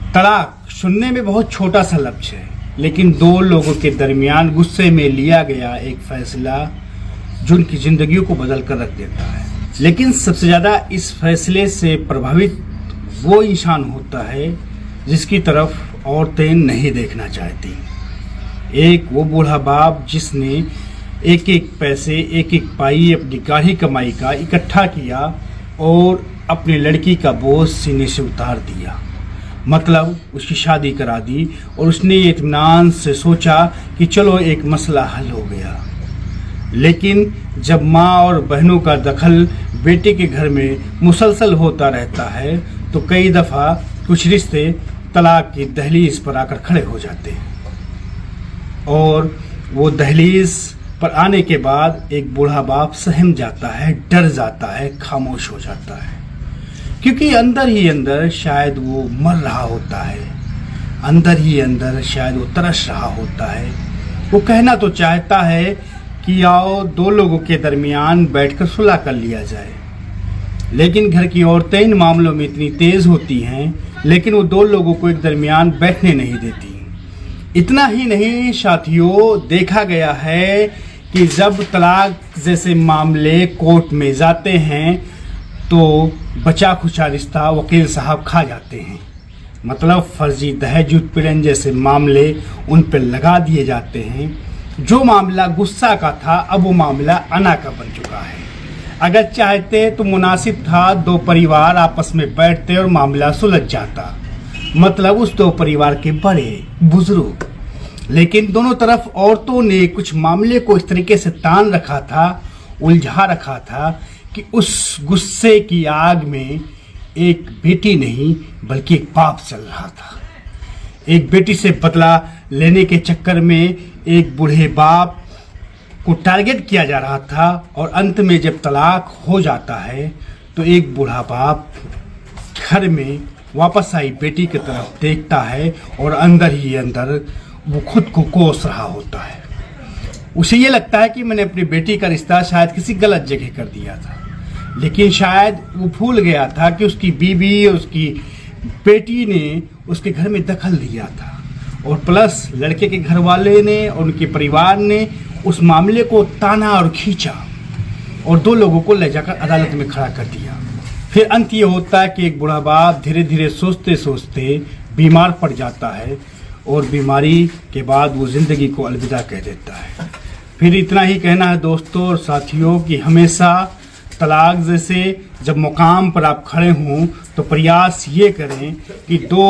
तलाक सुनने में बहुत छोटा सा लफ्ज है, लेकिन दो लोगों के दरमियान गुस्से में लिया गया एक फैसला जो उनकी जिंदगियों को बदल कर रख देता है। लेकिन सबसे ज़्यादा इस फैसले से प्रभावित वो इंसान होता है जिसकी तरफ औरतें नहीं देखना चाहती। एक वो बूढ़ा बाप जिसने एक एक पैसे, एक एक पाई अपनी गाढ़ी कमाई का इकट्ठा किया और अपनी लड़की का बोझ सीने से उतार दिया। मतलब उसकी शादी करा दी और उसने ये इत्मीनान से सोचा कि चलो एक मसला हल हो गया। लेकिन जब माँ और बहनों का दखल बेटे के घर में मुसलसल होता रहता है तो कई दफ़ा कुछ रिश्ते तलाक की दहलीज पर आकर खड़े हो जाते हैं। और वो दहलीज पर आने के बाद एक बूढ़ा बाप सहम जाता है, डर जाता है, खामोश हो जाता है, क्योंकि अंदर ही अंदर शायद वो मर रहा होता है, अंदर ही अंदर शायद वो तरस रहा होता है। वो कहना तो चाहता है कि आओ दो लोगों के दरमियान बैठकर सुलह कर लिया जाए, लेकिन घर की औरतें इन मामलों में इतनी तेज होती हैं, लेकिन वो दो लोगों को एक दरमियान बैठने नहीं देती। इतना ही नहीं साथियों, देखा गया है कि जब तलाक जैसे मामले कोर्ट में जाते हैं तो बचा खुचा रिश्ता वकील साहब खा जाते हैं। मतलब फर्जी दहेज उत्पीड़न जैसे मामले उन पर लगा दिए जाते हैं। जो मामला गुस्सा का था अब वो मामला अना का बन चुका है। अगर चाहते तो मुनासिब था दो परिवार आपस में बैठते और मामला सुलझ जाता, मतलब उस दो परिवार के बड़े बुजुर्ग। लेकिन दोनों तरफ औरतों ने कुछ मामले को इस तरीके से तान रखा था, उलझा रखा था कि उस गुस्से की आग में एक बेटी नहीं बल्कि एक बाप चल रहा था। एक बेटी से बदला लेने के चक्कर में एक बूढ़े बाप को टारगेट किया जा रहा था और अंत में जब तलाक हो जाता है तो एक बूढ़ा बाप घर में वापस आई बेटी की तरफ देखता है और अंदर ही अंदर वो खुद को कोस रहा होता है। उसे ये लगता है कि मैंने अपनी बेटी का रिश्ता शायद किसी गलत जगह कर दिया था, लेकिन शायद वो भूल गया था कि उसकी बीवी और उसकी बेटी ने उसके घर में दखल दिया था, और प्लस लड़के के घर वाले ने और उनके परिवार ने उस मामले को ताना और खींचा और दो लोगों को ले जाकर अदालत में खड़ा कर दिया। फिर अंत ये होता है कि एक बूढ़ा बाप धीरे धीरे सोचते सोचते बीमार पड़ जाता है और बीमारी के बाद वो ज़िंदगी को अलविदा कह देता है। फिर इतना ही कहना है दोस्तों और साथियों कि हमेशा तलाक जैसे जब मुकाम पर आप खड़े हों तो प्रयास ये करें कि दो